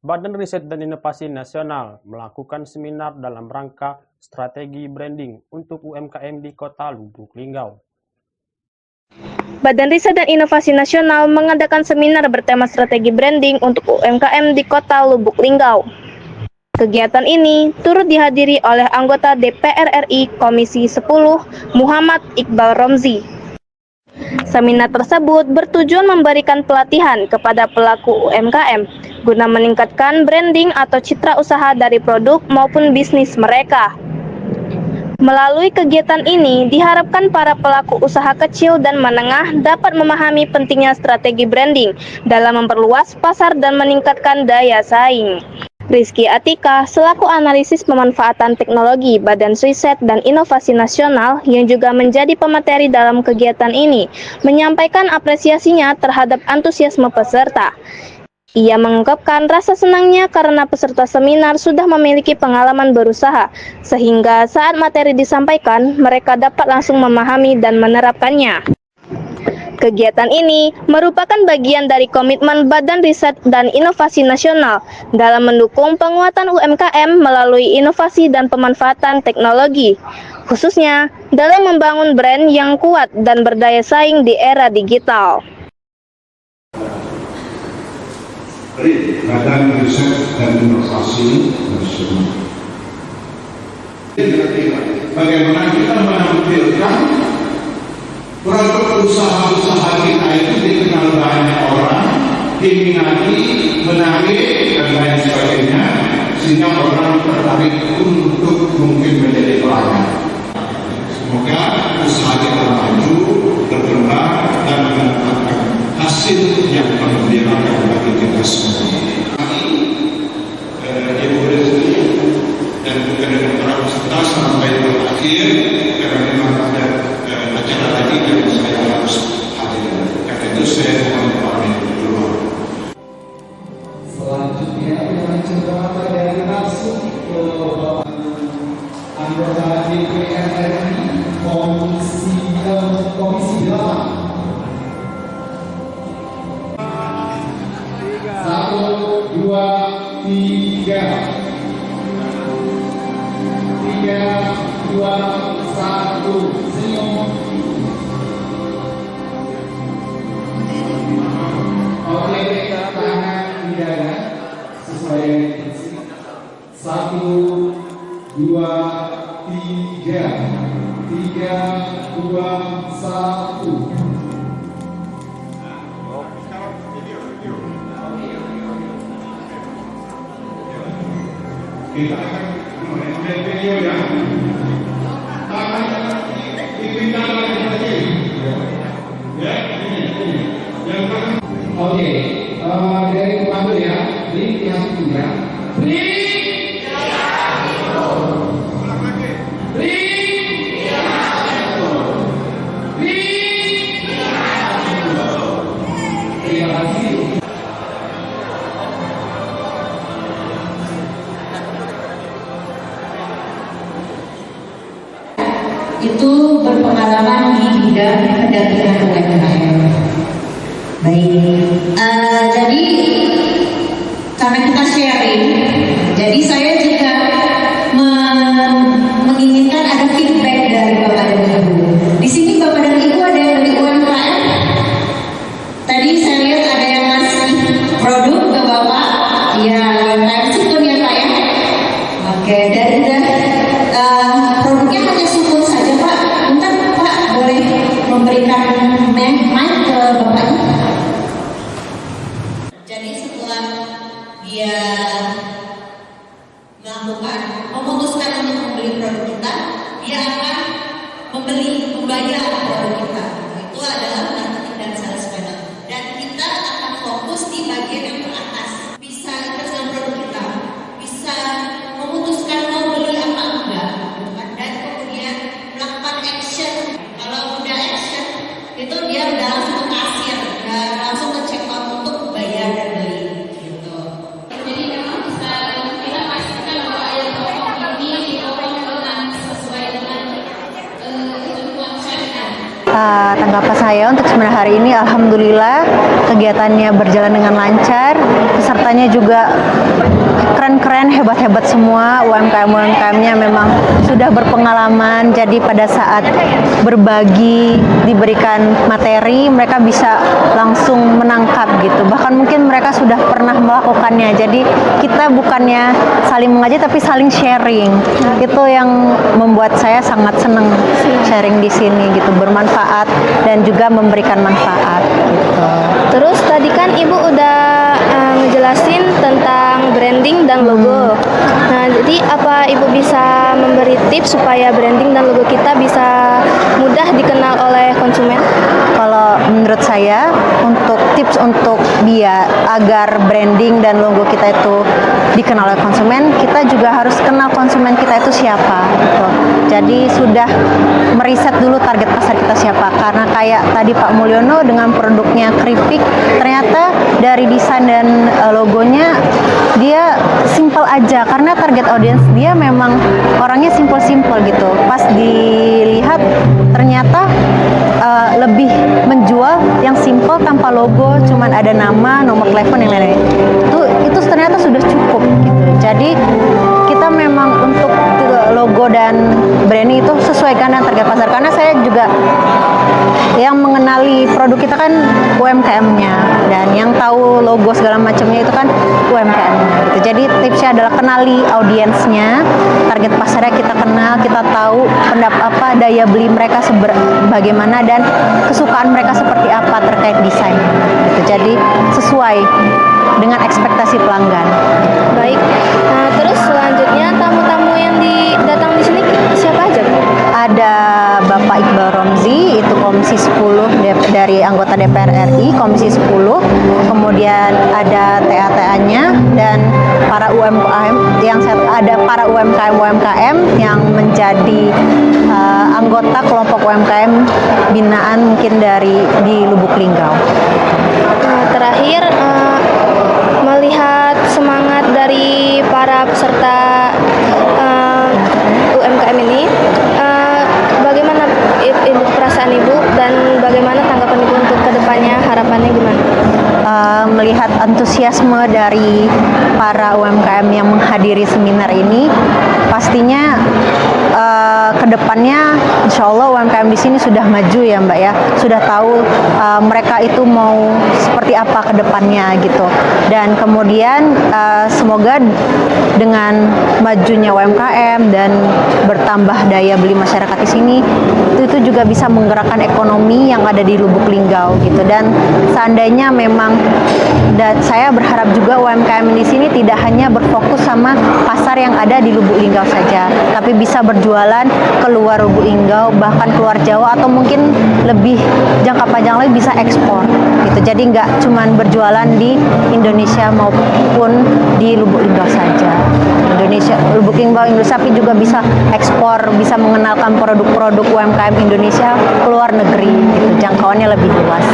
Badan Riset dan Inovasi Nasional melakukan seminar dalam rangka strategi branding untuk UMKM di Kota Lubuk Linggau. Badan Riset dan Inovasi Nasional mengadakan seminar bertema strategi branding untuk UMKM di Kota Lubuk Linggau. Kegiatan ini turut dihadiri oleh anggota DPR RI Komisi 10 Muhammad Iqbal Romzi. Seminar tersebut bertujuan memberikan pelatihan kepada pelaku UMKM guna meningkatkan branding atau citra usaha dari produk maupun bisnis mereka. Melalui kegiatan ini, diharapkan para pelaku usaha kecil dan menengah dapat memahami pentingnya strategi branding dalam memperluas pasar dan meningkatkan daya saing. Rizky Atika, selaku analisis pemanfaatan teknologi Badan Riset dan Inovasi Nasional yang juga menjadi pemateri dalam kegiatan ini, menyampaikan apresiasinya terhadap antusiasme peserta. Ia mengungkapkan rasa senangnya karena peserta seminar sudah memiliki pengalaman berusaha, sehingga saat materi disampaikan, mereka dapat langsung memahami dan menerapkannya. Kegiatan ini merupakan bagian dari komitmen Badan Riset dan Inovasi Nasional dalam mendukung penguatan UMKM melalui inovasi dan pemanfaatan teknologi, khususnya dalam membangun brand yang kuat dan berdaya saing di era digital. Badan Riset dan Inovasi Nasional. Bagaimana kita menampilkan produk usaha-usaha kita itu dikenal banyak orang, diminati, menarik, dan lain sebagainya, sehingga orang tertarik untuk mungkin menjadi pelanggan. Semoga usaha kita maju, berkembang, dan mendapatkan hasil yang menggembirakan bagi kita semua. Ibu Rizky dan juga dengan para peserta sampai akhir, karena memang ada acara lagi yang saya harus hadir. Karena itu saya mohon pamit dulu. Selanjutnya dengan cerita dari masuk ke anggota DPR RI Komisi 8. 1, 2, 3, 3, 2, 1, senyum. Oke, tangan di dada sesuai instruksi. 1, 2, 3, 3, 2, 1. Kita akan melihat video ya. Tangan dipindah lagi saja. Ya, ini. Yang pertama. Oke, dari komando ya. Beri yang kedua. Beri. Terima kasih. Itu berpengalaman di bidang pendampingan UMKM. Baik, jadi karena kita sharing, jadi saya juga menginginkan ada feedback dari Bapak dan Ibu. Di sini Bapak dan Ibu ada yang dari UMKM. Tadi saya lihat ada yang ngasih produk ke Bapak. Ya, UMKM sukun ya Pak ya. Oke, dari produknya hanya sukun saja Pak. Bentar Pak, boleh memberikan mic ke Bapak. Jadi setelah dia memutuskan untuk membeli produk kita, dia akan membayar produk kita. Itu adalah marketing dan sales funnel. Dan kita akan fokus di bagian yang teratas. Bisa invest dalam produk kita, bisa memutuskan mau beli apa enggak, dan kemudian melakukan action. Kalau udah action, itu dia udah langsung ke kasir, udah langsung ke check out untuk bayar dan beli. Gitu. Jadi memang bisa kita pastikan bahwa air potong ini dipotong dengan sesuai dengan ketentuan syariat. Tanggapan saya untuk seminar hari ini, alhamdulillah kegiatannya berjalan dengan lancar, pesertanya juga keren-keren, hebat-hebat semua. UMKM-UMKM-nya memang sudah berpengalaman, jadi pada saat berbagi, diberikan materi, mereka bisa langsung menangkap gitu. Bahkan mungkin mereka sudah pernah melakukannya, jadi kita bukannya saling mengajar tapi saling sharing. Itu yang membuat saya sangat senang sharing di sini gitu, bermanfaat dan juga memberikan manfaat gitu. Terus tadi kan Ibu udah ngejelasin tentang branding dan logo. Nah, jadi apa Ibu bisa memberi tips supaya branding dan logo kita bisa mudah dikenal oleh konsumen? Kalau menurut saya, untuk tips untuk dia agar branding dan logo kita itu dikenal oleh konsumen, kita juga harus kenal konsumen kita itu siapa gitu. Jadi sudah meriset dulu target pasar kita siapa, karena kayak tadi Pak Mulyono dengan produknya keripik, ternyata dari desain dan logonya dia simple aja, karena target audience dia memang orangnya simple-simple gitu. Pas dilihat ternyata lebih menjual yang simple tanpa logo, cuman ada nama, nomor telepon, yang lain-lain. Itu ternyata sudah cukup gitu. Jadi kita memang untuk logo dan branding itu sesuaikan dengan target pasar, karena saya juga yang mengenali produk kita kan UMKM-nya, dan yang tahu logo segala macamnya itu kan UMKM-nya gitu. Jadi tipsnya adalah kenali audiensnya, target pasarnya kita kenal, kita tahu daya beli mereka bagaimana dan kesukaan mereka seperti apa terkait desain gitu. Jadi sesuai dengan ekspektasi pelanggan. Baik. Nah, terus selanjutnya tamu-tamu yang datang di sini siapa aja, Bu? Ada Bapak Iqbal Romzi, itu Komisi 10 dari anggota DPR RI, Komisi 10. Kemudian ada TA-TA-nya dan para UMKM para UMKM yang menjadi anggota kelompok UMKM binaan mungkin di Lubuk Linggau. Nah, terakhir melihat semangat dari para peserta UMKM ini, bagaimana perasaan Ibu dan bagaimana tanggapan Ibu untuk kedepannya, harapannya gimana? Melihat antusiasme dari para UMKM yang menghadiri seminar ini, pastinya kedepannya insya Allah UMKM di sini sudah maju ya Mbak ya, sudah tahu mereka itu mau seperti apa kedepannya gitu. Dan kemudian semoga dengan majunya UMKM dan bertambah daya beli masyarakat di sini, itu juga bisa menggerakkan ekonomi yang ada di Lubuk Linggau gitu. Dan seandainya memang, dan saya berharap juga UMKM di sini tidak hanya berfokus sama pasar yang ada di Lubuk Linggau saja, tapi bisa berjualan keluar Lubuk Linggau, bahkan keluar Jawa, atau mungkin lebih jangka panjang lagi bisa ekspor gitu. Jadi nggak cuman berjualan di Indonesia maupun di Lubuk Linggau saja. Lubuk Linggau Indonesia, tapi juga bisa ekspor, bisa mengenalkan produk-produk UMKM Indonesia keluar negeri gitu. Jangkauannya lebih luas.